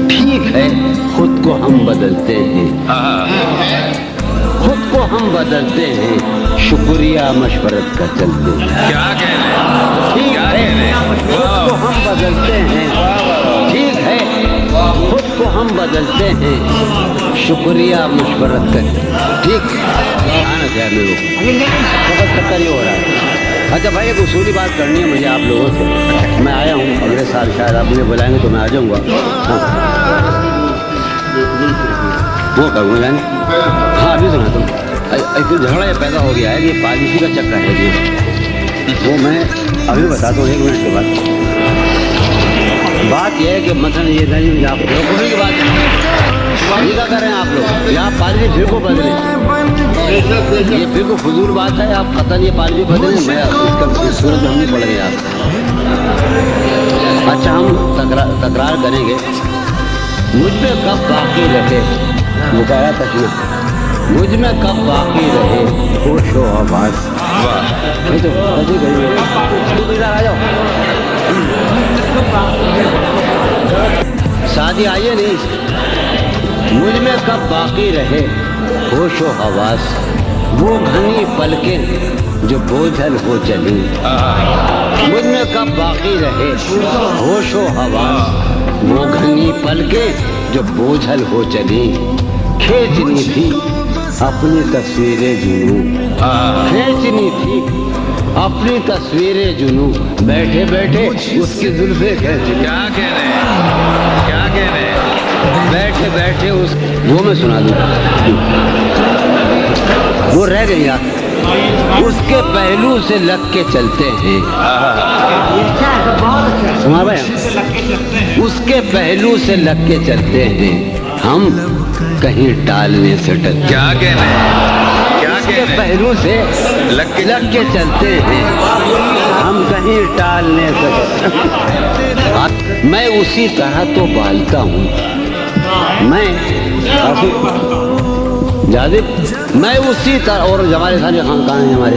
ठीक है खुद को हम बदलते हैं, खुद को हम बदलते हैं, शुक्रिया मशवरत का चलते हैं। क्या कह रहे हैं, ठीक क्या है कह रहे हैं? खुद को हम बदलते हैं, ठीक है खुद को हम बदलते हैं, शुक्रिया मशवरत का। ठीक आना चाहिए मेरे को, बहुत चक्कर ये हो रहा है। अच्छा भाई एक उसूली बात करनी है मुझे आप लोगों से। मैं आया हूँ, अगले साल शायद आप मुझे बुलाएंगे तो मैं आ जाऊँगा। हाँ वो करूँगा यानी। हाँ अभी सुना तुम एक झगड़ा ये पैदा हो गया है, ये पॉलिसी का चक्कर है ये, वो मैं अभी बताता हूँ 1 मिनट के बाद। बात यह है कि मतलब ये नहीं आप की बात ये क्या कर रहे हैं आप लोग, यहाँ पॉलिसी फिर को बदले, ये फिर को फजूल बात है। आप पता नहीं पॉलिसी बदले, मैं इसका सूरज हम नहीं पड़ गए आप। अच्छा हम तकरार करेंगे, मुझ में कब बाकी रहे मुकाया तकना, मुझ में कब बाकी रहे होश हो आवाज। नहीं तो कभी तुम इधर आ जाओ, शादी आइए नहीं, मुझ में कब बाकी रहे होश हो हवास, वो घनी पलकें जो बोझल हो चली, मुझ में कब बाकी रहे होश हो हवास, वो घनी पलकें जो बोझल हो चली, खींचनी थी अपनी तस्वीरें जुनू, खींचनी थी अपनी तस्वीरें जुनू, बैठे बैठे उसकी जुल्फे खींच। क्या कह रहे हैं, क्या कह रहे हैं? बैठे बैठे उस वो मैं सुना दूँ, वो रह गई यार, उसके पहलू से लग के चलते हैं। सुना भाई, उसके पहलू से लग के चलते हैं, हम कहीं टालने से डर। क्या कह रहे हैं, क्या कह उसके रहे हैं? पहलू से लग के चलते हैं, हम कहीं टालने से डर। मैं उसी तरह तो पालता हूँ, मैं मैं उसी तरह, और हमारे सारे खानकान हैं हमारे,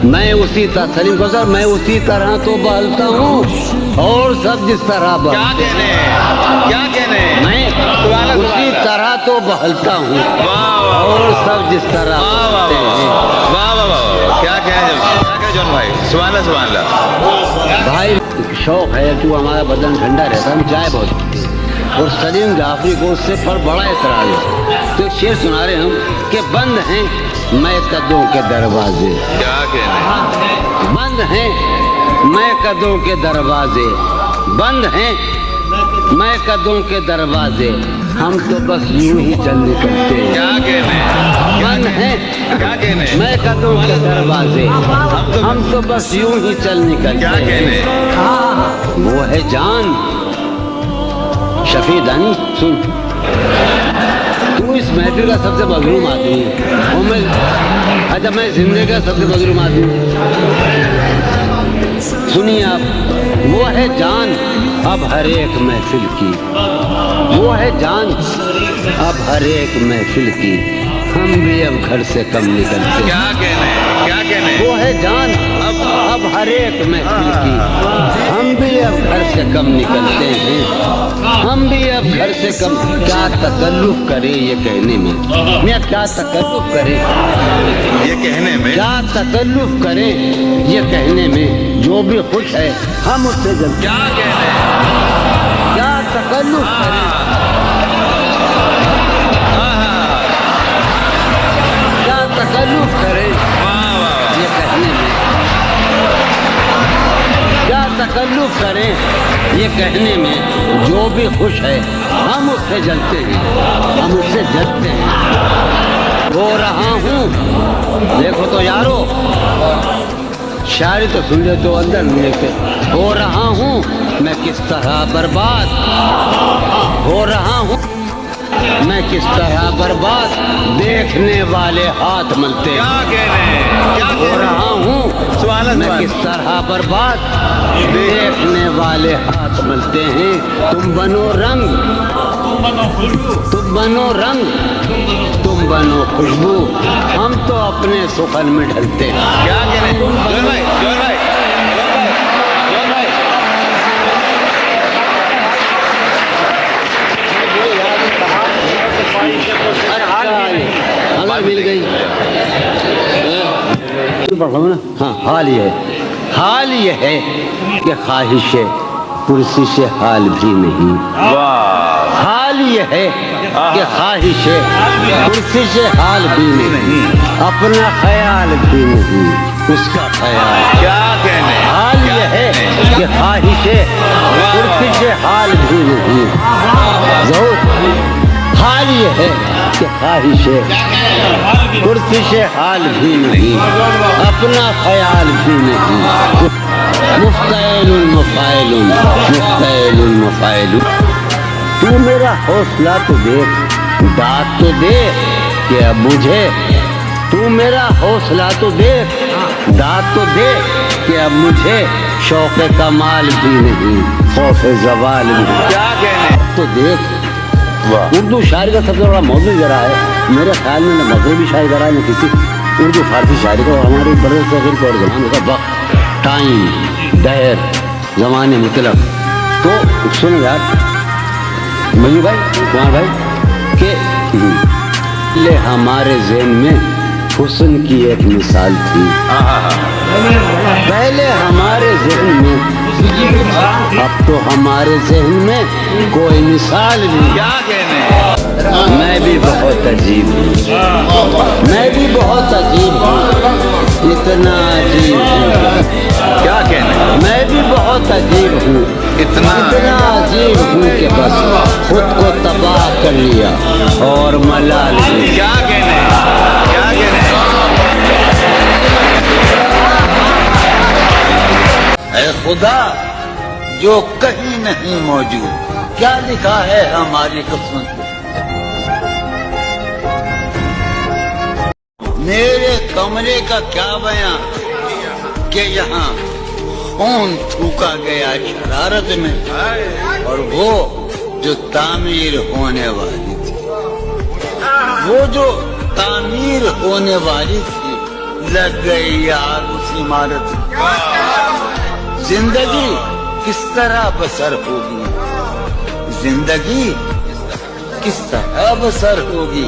मैं उसी तरह सलीम को सर, मैं उसी तरह तो पालता हूँ और सब जिस तरह क्या कह रहे हैं, क्या कह रहे हैं? मैं उसी तरह तो बहलता हूँ और सब जिस तरह बहलते हैं। वाह वाह वाह, क्या कह रहे हैं जॉन भाई? सुभान अल्लाह, सुभान अल्लाह। भाई शौक है कि वो हमारा बदन ठंडा रहता है, हम चाय बहुत, और सलीम जाफरी को उससे पर बड़ा एतराज है, तो एक शेर सुना रहे हम कि बंद हैं मैं कदों के दरवाजे, क्या कह रहे हैं? बंद हैं मैं कदों के दरवाजे, बंद हैं मैं कदों के दरवाजे, हम तो बस यूं ही चल निकलते हैं। क्या कह रहे हैं, बंद हैं क्या कह रहे हैं? मैं कदों के दरवाजे, हम तो बस यूं ही चल निकलते क्या कह रहे हैं। हैं? वो है जान शफी दानी, सुन तू इस महफिल का सबसे मजलूम आदमी है, और मैं अच्छा मैं जिंदगी का सबसे मजलूम आदमी। सुनिए आप, वो है जान अब हर एक महफिल की, वो है जान अब हर एक महफिल की, हम भी अब घर से कम निकलते हैं। क्या कह रहे हैं, क्या कह रहे हैं? वो है जान अब हर एक महफिल की, हम भी अब घर से कम निकलते हैं, हम भी अब घर से कम। क्या तकल्लुफ करे ये कहने में, मैं क्या तकल्लुफ करे ये कहने में, क्या तकल्लुफ करे ये कहने में, जो भी खुश है हम उससे जलते। क्या कह रहे हैं? क्या तकल्लुफ करे, क्या तकल्लुफ करे वाह वाह, ये कहने में, क्या तकल्लुफ करें ये कहने में, जो भी खुश है हम उससे जलते हैं, हम उससे जलते हैं। रो रहा हूँ देखो तो यारो, शायरी तो सुन ले तो अंदर मिले के, हो रहा हूँ मैं किस तरह बर्बाद, हो रहा हूँ मैं किस तरह बर्बाद, देखने वाले हाथ मलते हैं। क्या कह रहे हैं, क्या हो कह रहे रहा हूँ सुभान अल्लाह, मैं किस तरह बर्बाद, देखने वाले हाथ मलते हैं। तुम बनो रंग, तुम बनो रंग, तुम बनो खुशबू, हम तो अपने सुखन में ढलते हैं। क्या कह रहे हैं? जॉन भाई, जॉन भाई, जॉन भाई, जॉन भाई, पढ़ रहा हूँ ना। हाँ, हाल ये है कि ख्वाहिश कुर्सी से हाल भी नहीं। वाह हाल ये है कि ख्वाहिश कुर्सी से हाल भी नहीं, अपना ख्याल भी नहीं उसका ख्याल। क्या कहने हाल ये है कि ख्वाहिश कुर्सी से हाल भी नहीं। जरूर हाल ये है कि ख्वाहिश कुर्सी से हाल भी नहीं, अपना ख्याल भी नहीं। मुफ्तैलुन मुफ़ैलुन मुफ्तैलुन मुफ़ैलुन। तू मेरा हौसला तो देख, दाद तो दे कि अब मुझे। तू मेरा हौसला तो देख, दाद तो दे कि अब मुझे शौक़ कमाल भी नहीं, खौफ ज़वाल भी। क्या कहने तो देख, वाह उर्दू शायरी का सबसे बड़ा मौजूद जरा है मेरे ख्याल में, न मगरबी शायरी करा न किसी उर्दू फारसी शायरी को। हमारे बड़े सग़ीर के और ज़माने का वक्त, टाइम, दहर, ज़माने मुतलक। तो सुन यार मजू भाई, कुमार भाई, कि ले हमारे ज़हन में हुस्न की एक मिसाल थी। पहले हमारे ज़हन में, अब तो हमारे ज़हन में कोई मिसाल नहीं। क्या कहने मैं भी बहुत अजीब हूँ, मैं भी बहुत अजीब हूँ, इतना अजीब हूँ। क्या कहने मैं भी बहुत अजीब हूँ, इतना अजीब हूँ कि बस खुद को तबाह कर लिया और मलाल भी। क्या कहने क्या कहने ऐ खुदा जो कहीं नहीं मौजूद, क्या लिखा है हमारी किस्मत में। मेरे कमरे का क्या बयां कि यहाँ खून थूका गया शरारत में, और वो जो तामीर होने वाली थी, वो जो तामीर होने वाली थी, लग गई आग उस इमारत में। जिंदगी किस तरह बसर होगी, जिंदगी किस तरह बसर होगी,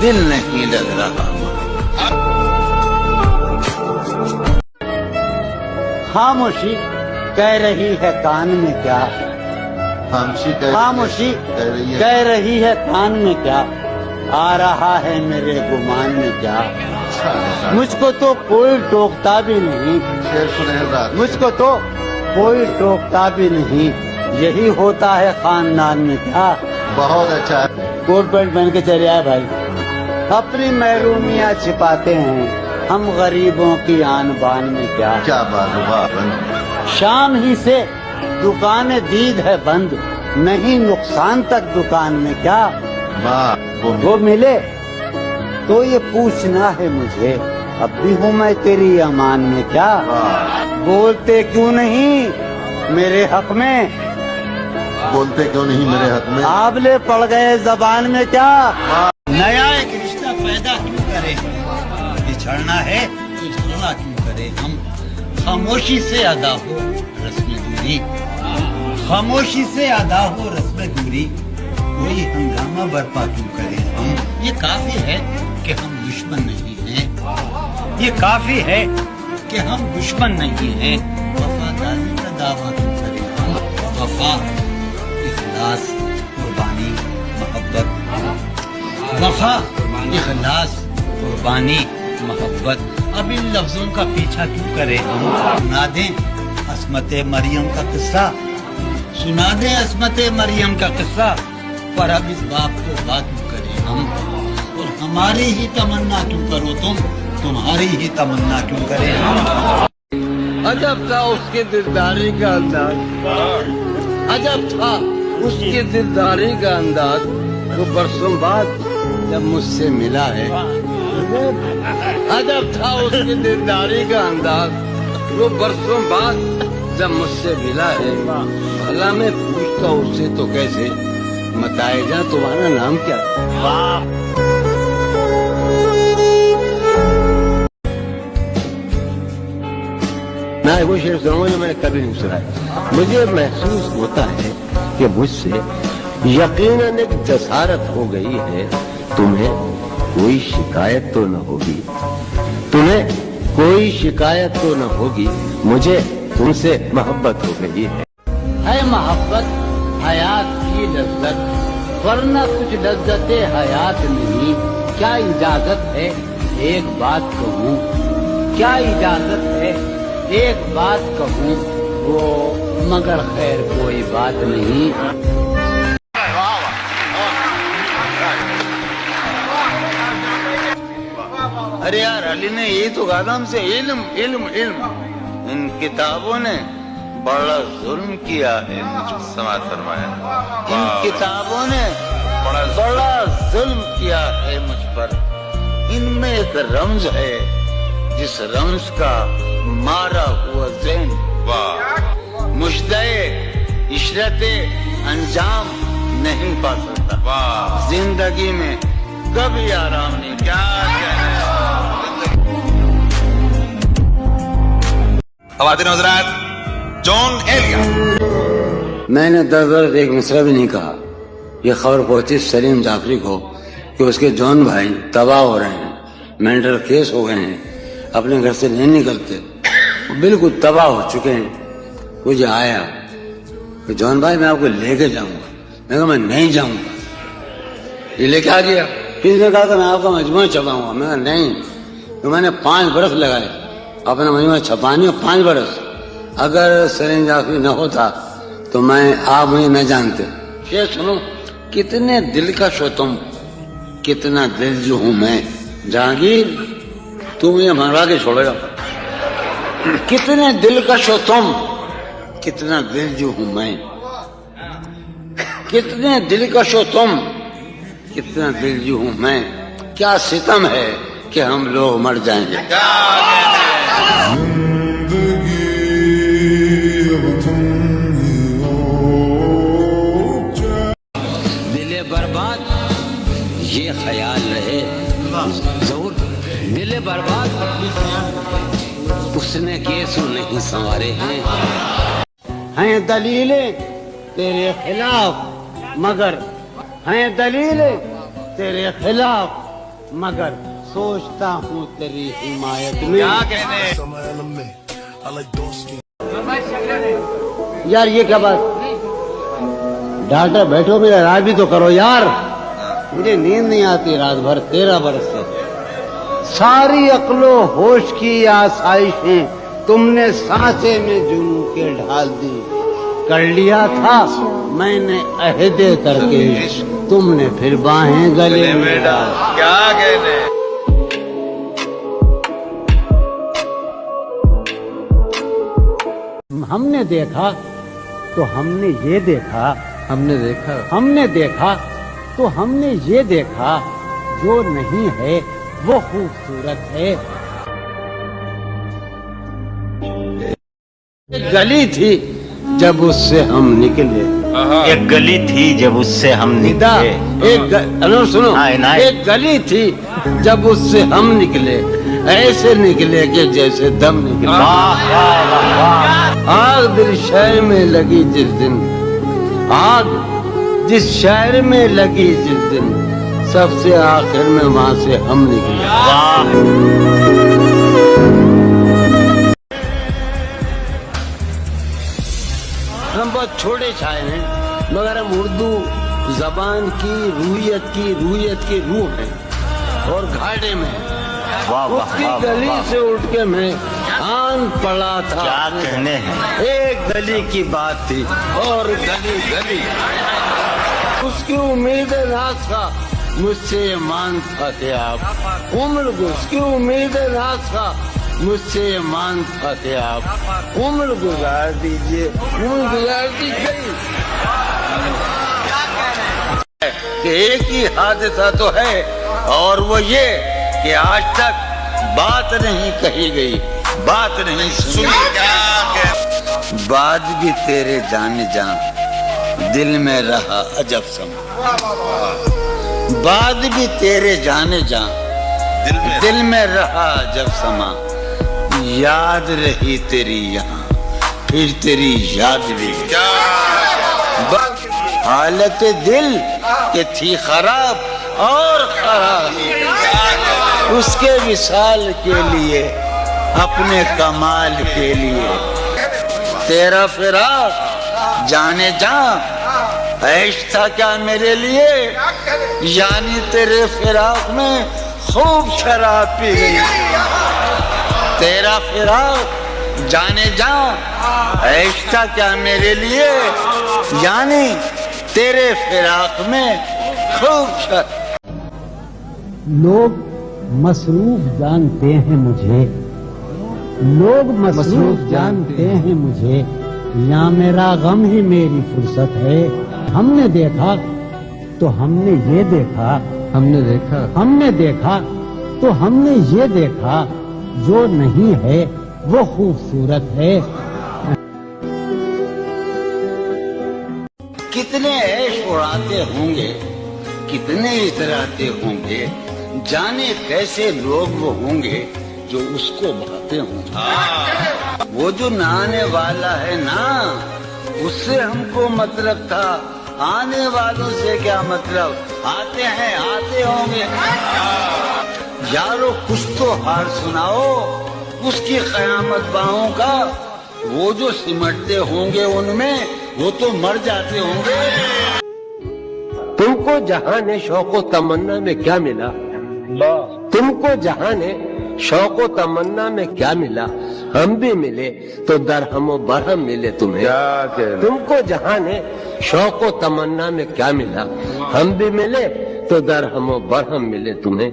दिल नहीं लग रहा। खामोशी कह रही है कान में क्या, खामोशी कह रही है कान में क्या, आ रहा है मेरे गुमान में क्या। मुझको तो कोई टोकता भी नहीं, मुझको तो कोई टोकता भी नहीं, यही होता है खानदान में क्या। बहुत अच्छा है। कोट पैंट पहन के चले आए भाई, अपनी महरूमियाँ छिपाते हैं हम गरीबों की आन बान में क्या। क्या बात है, वाह। शाम ही से दुकानें दीद है बंद, नहीं नुकसान तक दुकान में क्या। वाह वो मिले तो ये पूछना है मुझे, अब भी हूँ मैं तेरी अमान में क्या। बोलते क्यों नहीं मेरे हक में, बोलते क्यों नहीं मेरे हक में, आबले पड़ गए जबान में क्या। नया एक रिश्ता पैदा क्यों करे, बिछड़ना है तो झगड़ा क्यों करे। हम खामोशी से अदा हो रस्म दूरी, खामोशी से अदा हो रस्म दूरी, कोई हंगामा बर्पा क्यों करे हम। ये काफी है कि हम दुश्मन नहीं हैं, ये काफी है कि हम दुश्मन नहीं हैं। वफादारी का दावा क्यों करें हम, वफा, इखलास, कुर्बानी, मोहब्बत। वफा, इखलास, कुर्बानी, मोहब्बत। अब इन लफ्जों का पीछा क्यों करें हम। सुना दें अस्मत मरियम का किस्सा, सुना दें अस्मत मरियम का किस्सा, पर अब इस बाप को बात क्यों करें हम। और हमारी ही तमन्ना क्यों करो तुम, तुम्हारी ही तमन्ना क्यों करें हम। अजब था उसके दिलदारी का अंदाज, अजब था उसके दिलदारी का अंदाज, वो बरसों बाद जब मुझसे मिला है। अजब था उसके दिलदारी का अंदाज, वो बरसों बाद जब मुझसे मिला है। भला मैं पूछता उससे तो कैसे, बताएगा तुम्हारा नाम क्या। मैं वो शेर सुनाऊंगा जो मैंने कभी नहीं सुना है। मुझे महसूस होता है कि मुझसे यकीनन एक जसारत हो गई है, तुम्हें कोई शिकायत तो न होगी, तुम्हें कोई शिकायत तो न होगी, मुझे तुमसे मोहब्बत हो गई है मोहब्बत हयात की लज्जत, वरना कुछ लज्जते हयात नहीं। क्या इजाजत है एक बात कहूँ, क्या इजाजत है एक बात कहूँ, वो मगर खैर कोई बात नहीं। अरे यार अली ने यही तो कहा था हमसे, इल्म इल्म इल्म। इन किताबों ने बड़ा जुल्म किया है मुझ पर, समाज फरमाया। इन किताबों ने बड़ा जुल्म किया है मुझ पर। इनमें एक रमज है जिस रमज का मारा हुआ ज़हन मुश्तए इशरते अंजाम नहीं पा सकता। जिंदगी में कभी आराम नहीं। क्या ख़वातीन हज़रात, जॉन एलिया। मैंने दर एक मिसरा भी नहीं कहा। ये खबर पहुंची सलीम जाफरी को कि उसके जॉन भाई तबाह हो रहे हैं, मेंटल केस हो गए हैं, अपने घर से नहीं निकलते, बिल्कुल तबाह हो चुके हैं। मुझे आया कि जॉन भाई मैं आपको लेके जाऊंगा। मैं कहा मैं नहीं जाऊंगा। ये लेके आ गया। किसी ने कहा था मैं आपका मजमूआ छपाऊंगा। मैं कहा नहीं। तो मैंने 5 बरस लगाए अपना मजमूआ छपाने और 5 बरस। अगर सलीम जाफरी न होता तो आप मुझे न जानते। ये सुनो, कितने दिलकश हो तुम, कितना दिल जो हूं मैं। जहांगीर तू मुझे मरवा के छोड़ेगा। कितने दिलकश हो तुम, कितना दिल जो हूं मैं। कितने दिलकश हो तुम, कितना दिल जो हूं मैं। क्या सितम है कि हम लोग मर जाएंगे। दिले बर्बाद ये ख्याल रहे जरूर। दिले बर्बाद उसने केसू नहीं संवारे हैं दलीलें तेरे खिलाफ मगर, हैं दलीलें तेरे खिलाफ मगर, सोचता हूँ तेरी हिमायत में। क्या कहने यार ये क्या बात, डॉक्टर बैठो, मेरा राज भी तो करो यार। मुझे नींद नहीं आती रात भर 13 बरस से। सारी अक्लो होश की आसाइशें तुमने सांसे में जुनू के ढाल दी। कर लिया था मैंने अहदे करके, तुमने फिर बाहें गले में डाल। क्या कहने। हमने देखा तो हमने ये देखा, हमने देखा तो हमने ये देखा, जो नहीं है वो खूबसूरत है। एक गली थी जब उससे हम निकले, एक गली थी जब उससे हम निकले। सुनो, एक गली थी जब उससे हम निकले, ऐसे निकले कि जैसे दम निकले। आग दिल शहर में लगी जिस दिन, आग जिस शहर में लगी जिस दिन, सबसे आखिर में वहां से हम निकले। हम बहुत छोटे छाए हैं मगर हम उर्दू जबान की रूहियत की रूह है और घाटे में। उसकी गली से उठ के मैं आन पड़ा था। क्या कहने हैं। एक गली की बात थी और गली गली। उसकी उम्मीद नाज का मुझसे ये मान पाते आप। उम्र उसकी उम्मीद नाज का मुझसे ये मान पाते आप। उम्र गुजार दीजिए, उम्र गुजार दी गई। कि एक ही हादसा तो है और वो ये कि आज तक बात नहीं कही गई, बात नहीं सुनी। बात भी तेरे जाने जा दिल में रहा अजब समा। बात भी तेरे जाने जा दिल में रहा अजब समा। याद रही तेरी यहाँ फिर तेरी याद भी। हालत दिल के थी खराब और खराब, उसके विसाल के लिए अपने कमाल के लिए। तेरा फिराक जाने जा ऐश था क्या मेरे लिए, यानी तेरे फिराक में खूब शराब पी गई। तेरा फिराक जाने जा ऐश था क्या मेरे लिए, यानी तेरे फिराक में खूब शराब। लोग मसरूफ जानते हैं मुझे, लोग मसरूफ जानते हैं मुझे, यहाँ मेरा गम ही मेरी फुर्सत है। हमने देखा तो हमने ये देखा, हमने देखा तो हमने ये देखा, जो नहीं है वो खूबसूरत है। कितने ऐश उड़ाते होंगे, कितने इतराते होंगे, जाने कैसे लोग वो होंगे जो उसको भाते होंगे। वो जो नहाने वाला है ना, उससे हमको मतलब था, आने वालों से क्या मतलब, आते हैं आते होंगे। यारो कुछ तो हार सुनाओ उसकी कयामत बाहों का, वो जो सिमटते होंगे उनमें वो तो मर जाते होंगे। तुमको जहां शौको तमन्ना में क्या मिला, तुमको जहां शौको तमन्ना में क्या मिला, हम भी मिले तो दरहम व बरहम मिले तुम्हें। तुमको जहां शौको तमन्ना में क्या मिला, हम भी मिले तो दरहम व बरहम मिले तुम्हें।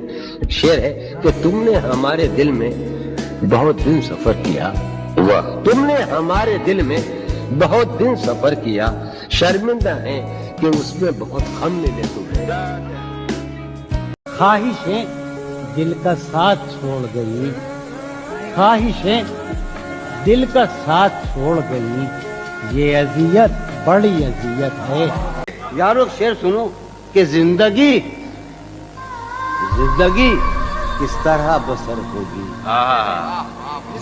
शेर है कि तुमने हमारे दिल में बहुत दिन सफर किया, तुमने हमारे दिल में बहुत दिन सफर किया, शर्मिंदा है कि उसमें बहुत गम मिले तुम्हें। ख्वाहिशें दिल का साथ छोड़ गई, ख्वाहिशें दिल का साथ छोड़ गई, ये अजियत बड़ी अजियत है। यारो शेर सुनो कि जिंदगी किस तरह बसर होगी,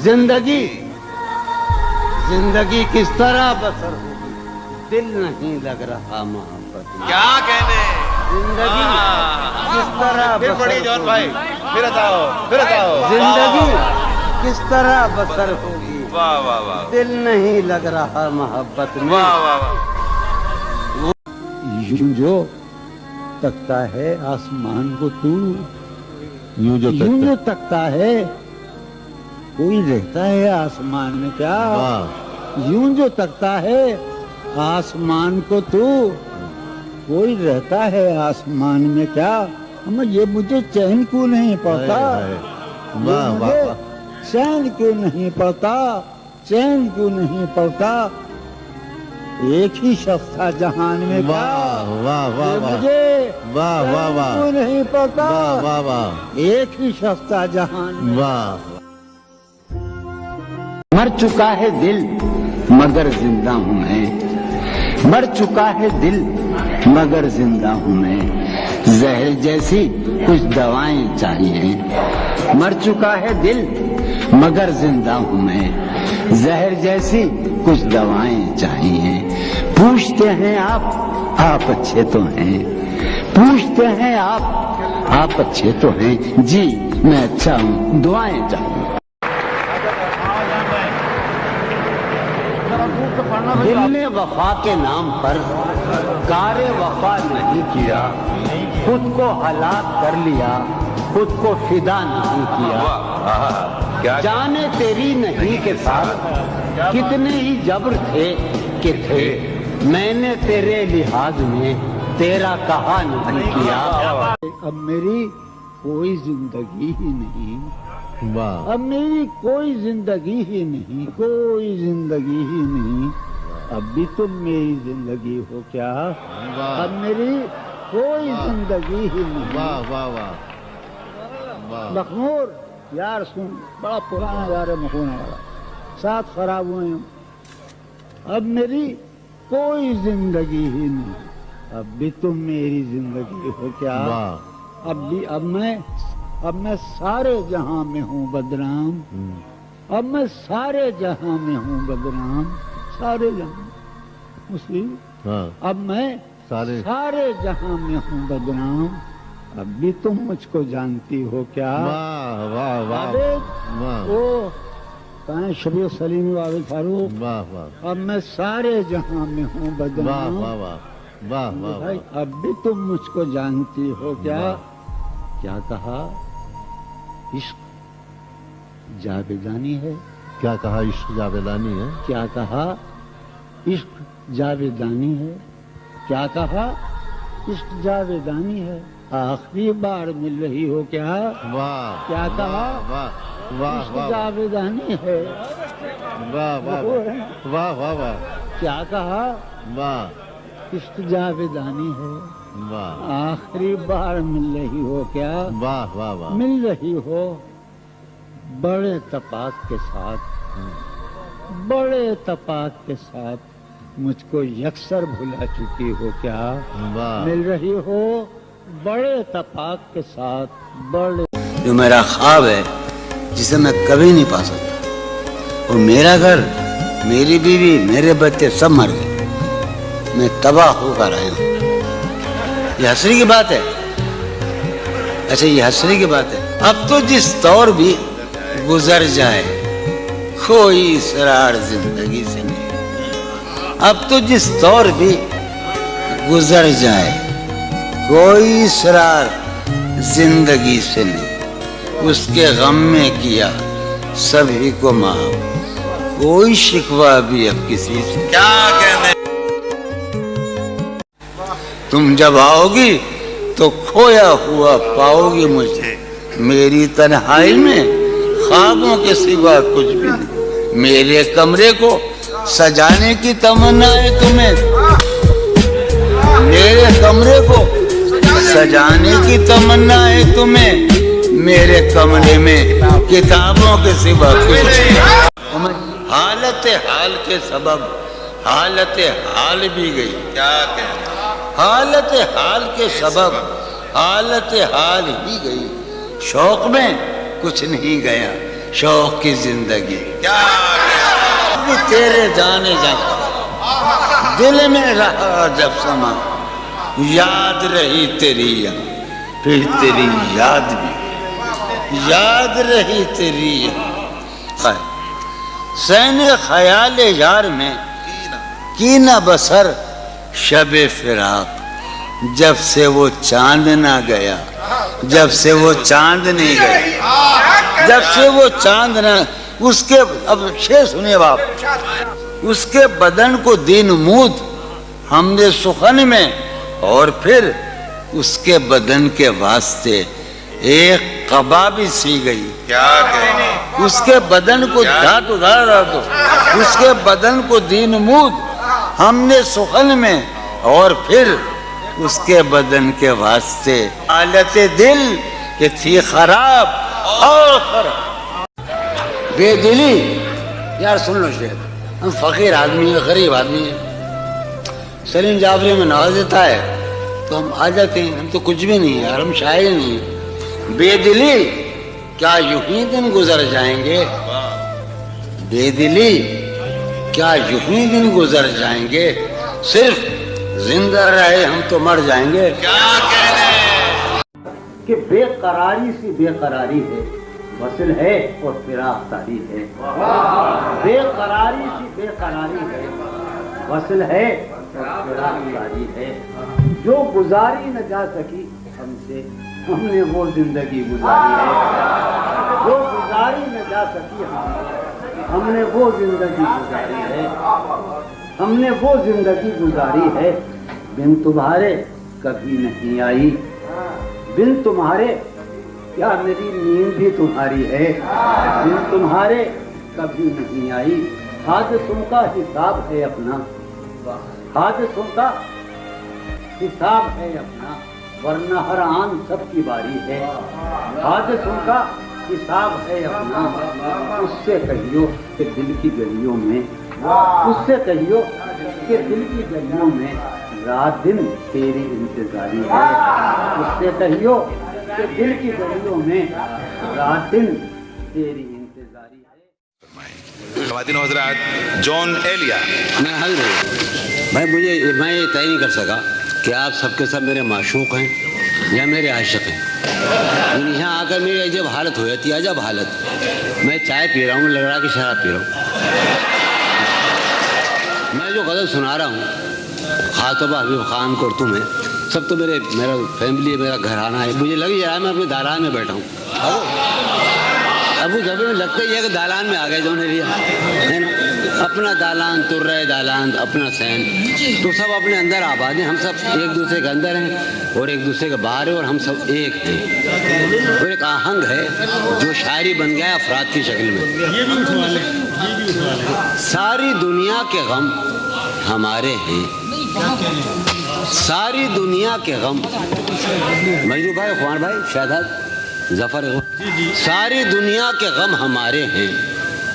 जिंदगी किस तरह बसर होगी, दिल नहीं लग रहा मोहब्बत में। क्या कहने, जिंदगी किस तरह फिर पढ़िए जॉन भाई, फिर बताओ जिंदगी किस तरह बसर होगी, वाह वाह वाह, दिल नहीं लग रहा मोहब्बत में। वाह वाह वाह। यूं जो तकता है आसमान को तू, यूं जो तकता है, कोई रहता है आसमान में क्या, यूं जो तकता है आसमान को तू, कोई रहता है आसमान में क्या। अम्मा ये मुझे चैन क्यों नहीं पड़ता, चैन क्यों नहीं पड़ता, चैन क्यों नहीं पड़ता, एक ही शख्स था जहान में क्या, मुझे क्यों नहीं पड़ता, एक ही शख्स था जहान में। मर चुका है दिल मगर जिंदा हूँ मैं, मर चुका है दिल मगर जिंदा हूँ मैं, जहर जैसी कुछ दवाएं चाहिए। मर चुका है दिल मगर जिंदा हूँ मैं, जहर जैसी कुछ दवाएं चाहिए। पूछते हैं आप अच्छे तो हैं, पूछते हैं आप अच्छे तो हैं, जी मैं अच्छा हूँ, दुआएं चाहिए। दिल ने वफा के नाम पर कारे वफा नहीं किया, खुद को हलाक कर लिया, खुद को फिदा नहीं किया। जाने तेरी नहीं के साथ कितने ही जबर थे कि थे, मैंने तेरे लिहाज में तेरा कहा नहीं किया। अब मेरी कोई जिंदगी ही नहीं, अब मेरी कोई जिंदगी ही नहीं, कोई जिंदगी ही नहीं, अब भी तुम मेरी जिंदगी हो क्या, अब मेरी कोई जिंदगी ही नहीं। मखमूर यार सुन, बड़ा पुराना यार है मखूना वाला, साथ खराब हुए हैं, अब मेरी कोई जिंदगी ही नहीं, अब भी तुम मेरी जिंदगी हो क्या, अब मैं सारे जहां में हूँ बदनाम, अब मैं सारे जहां में हूँ बदनाम, सारे जहां मुस्लिम, अब मैं सारे जहां में हूँ बदनाम, اب بھی تم مجھ کو جانتی ہو کیا؟ واہ واہ واہ عابد، واہ او کہاں شبیر سلیم عابد فاروق؟ واہ واہ اب میں سارے جہاں میں ہوں واہ بدنام، واہ واہ واہ واہ بھائی اب بھی تم مجھ کو جانتی ہو کیا؟ واہ۔ کیا کہا؟ عشق جاویدانی ہے۔ کیا کہا؟ عشق جاویدانی ہے۔ کیا کہا؟ عشق جاویدانی ہے۔ کیا کہا؟ عشق جاویدانی ہے۔ آخری بار مل رہی ہو کیا؟ واہ کیا کہا؟ واہ واہ عشق واہ جاویدانی ہے۔ واہ واہ واہ واہ واہ کیا کہا؟ واہ عشق جاویدانی ہے۔ واہ آخری بار مل رہی ہو کیا؟ واہ واہ واہ مل رہی ہو بڑے تپاک کے ساتھ، بڑے تپاک کے ساتھ مجھ کو یکسر بھلا چکی ہو کیا؟ واہ مل رہی ہو بڑے تپاک کے ساتھ، بڑے جو میرا خواب ہے جسے میں کبھی نہیں پا سکتا، اور میرا گھر، میری بیوی، میرے بچے سب مر گئے، میں تباہ ہو کر آیا ہوں۔ یہ حسرت کی بات ہے؟ اچھا یہ حسرت کی بات ہے؟ اب تو جس دور بھی گزر جائے کوئی اسرار زندگی سے نہیں، اب تو جس دور بھی گزر جائے کوئی اسرار زندگی سے نہیں، اس کے غم میں کیا سبھی کو معاف، کوئی شکوہ بھی اب کسی سے کیا کہنے۔ تم جب آؤ گی تو کھویا ہوا پاؤ گی مجھے، میری تنہائی میں خوابوں کے سوا کچھ بھی نہیں، میرے کمرے کو سجانے کی تمنا ہے تمہیں، میرے کمرے کو سجانے کی تمنا ہے تمہیں، میرے کمرے میں کتابوں کے سوا کچھ نہیں۔ حالت حال کے سبب حالت حال بھی گئی، کیا کہنا؟ حالت حال کے سبب حالت حال ہی گئی، شوق میں کچھ نہیں گیا، شوق کی زندگی کیا کہنا؟ تیرے جانے جا دل میں رہا جب سما، یاد رہی تیری یاد، پھر تیری یاد بھی یاد رہی تیری یاد، سین خیال یار میں کی نہ بسر شب فراق، جب سے وہ چاند نہ گیا، جب سے وہ چاند نہیں گیا، جب سے وہ چاند نہ، اس کے اب شعر سنیے باپ، اس کے بدن کو دین مود ہم نے سخن میں، اور پھر اس کے بدن کے واسطے ایک قبا بھی سی گئی، کیا کہنا؟ اس کے بدن کو دھات ادھارا دو، اس کے بدن کو دین مود ہم نے سخن میں، اور پھر اس کے بدن کے واسطے حالت دل کہ تھی خراب اور خراب۔ بے دلی یار سن لو شیخ، ہم فقیر آدمی ہیں، غریب آدمی ہیں، سلیم جعفری میں نواز دیتا ہے تو ہم آ جاتے ہیں، ہم تو کچھ بھی نہیں یار، ہم شاعر نہیں ہیں۔ بے دلی کیا یوں ہی دن گزر جائیں گے، بے دلی کیا یوں ہی دن گزر جائیں گے، صرف زندہ رہے ہم تو مر جائیں گے۔ کیا کہنا؟ کہ بے قراری سی بے قراری ہے، وصل ہے اور فراق تاری ہے، بے قراری سی بے قراری ہے، وصل ہے اور فراق تاری ہے، جو گزاری نہ جا سکی ہم سے، ہم نے وہ زندگی گزاری ہے، جو گزاری نہ جا سکی ہم نے وہ زندگی گزاری ہے، ہم نے وہ زندگی گزاری ہے، بن تمہارے کبھی نہیں آئی، بن تمہارے کیا میری نیند بھی تمہاری ہے، بن تمہارے کبھی نہیں آئی، حادثوں کا حساب ہے اپنا، حادثوں کا حساب ہے اپنا، ورنہ ہر آن سب کی باری ہے، حادثوں کا حساب ہے اپنا، اس سے کہیو کہ دل کی گلیوں میں، اس سے کہیو کہ دل کی گلیوں میں رات دن تیری انتظاری ہے، اس سے کہیو کہ دل کی گلیوں میں رات دن تیری انتظاری ہے۔ خواتین و حضرات، جان ایلیا۔ میں حل بھائی، میں یہ طے نہیں کر سکا کہ آپ سب کے سب میرے معشوق ہیں، یا میرے عاشق ہیں. یہاں آ کر میری عجب حالت ہو جاتی ہے, عجب حالت. میں چائے پی رہا ہوں, لگ رہا کہ شراب پی رہا ہوں. میں جو غزل سنا رہا ہوں, خاطبہ حبیب خان کرتم ہے, سب تو میرا فیملی ہے, میرا گھرانہ ہے. مجھے لگ رہا ہے میں اپنے دالان میں بیٹھا ہوں. ابو ظبی میں لگتا ہی ہے کہ دالان میں آ گئے جو نے لیا ہے نا. اپنا دالان, ترے دالان, اپنا سین, تو سب اپنے اندر آباد ہیں. ہم سب ایک دوسرے کے اندر ہیں اور ایک دوسرے کے باہر ہیں, اور ہم سب ایک ہیں. اور ایک آہنگ ہے جو شاعری بن گیا افراد کی شکل میں. ساری دنیا کے غم ہمارے ہیں, ساری دنیا کے غم. مجنو بھائی, خوان بھائی, شہزاد ظفر, ساری دنیا کے غم ہمارے ہیں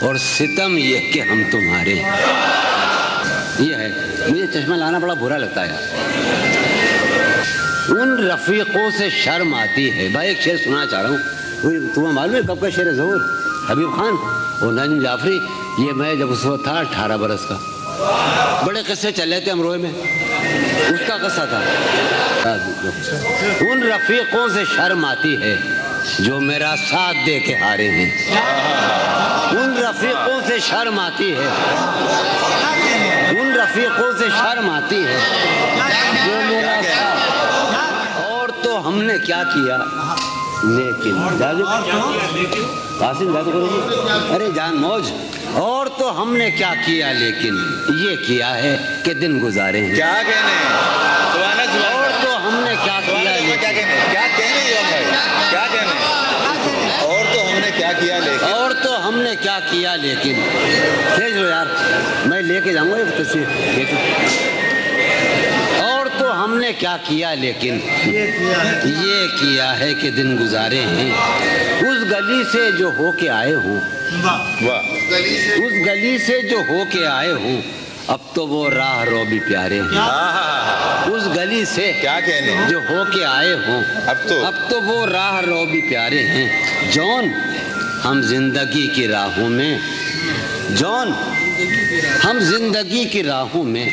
اور ستم یہ کہ ہم تمہارے. یہ ہے. مجھے چشمہ لانا بڑا برا لگتا ہے. ان رفیقوں سے شرم آتی ہے. بھائی ایک شعر سننا چاہ رہا ہوں. تمہیں معلوم ہے کب کا شعر ظہور؟ حبیب خان اور نجم جعفری. یہ میں جب اس وقت تھا 18 برس کا, بڑے قصے چل رہے تھے امروہے میں, اس کا قصہ تھا. ان رفیقوں سے شرم آتی ہے جو میرا ساتھ دے کے ہارے ہیں. ان رفیقوں سے شرم آتی ہے, ان رفیقوں سے شرم آتی ہے جو میرا ساتھ. اور تو ہم نے کیا کیا لیکن قاسم بات کرو گی, ارے جان موج. اور تو ہم نے کیا کیا لیکن یہ کیا ہے کہ دن گزارے ہیں. کیا کہنے ہیں, اور تو ہم نے کیا کیا کیا کہنے ہیں, کیا کہنے ہیں بھائی, کیا کہنے ہیں. اور تو ہم نے کیا کیا لیکن, اور تو ہم نے کیا کیا لیکن. کھینچ لو یار, میں لے کے جاؤں گا یہ تصویر. اور تو ہم نے کیا کیا لیکن یہ کیا ہے کہ دن گزارے ہیں. اس گلی سے جو ہو کے آئے ہوں, اس گلی سے جو ہو کے آئے ہوں, اب تو وہ راہ رو بھی پیارے ہیں. اس گلی سے کیا کہنے ہیں, جو ہو کے آئے ہوں, اب تو وہ راہ رو بھی پیارے ہیں. جون ہم زندگی کی راہوں میں, جون ہم زندگی کی راہوں میں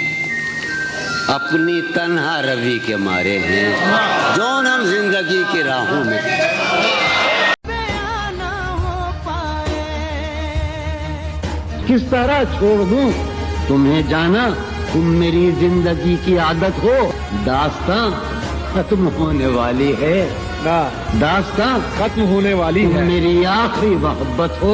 اپنی تنہا روی کے مارے ہیں. جون ہم زندگی کی راہوں میں. کس طرح چھوڑ دوں تمہیں جانا, تم میری زندگی کی عادت ہو. داستان ختم ہونے والی ہے, داستان ختم ہونے والی تم میری آخری محبت ہو.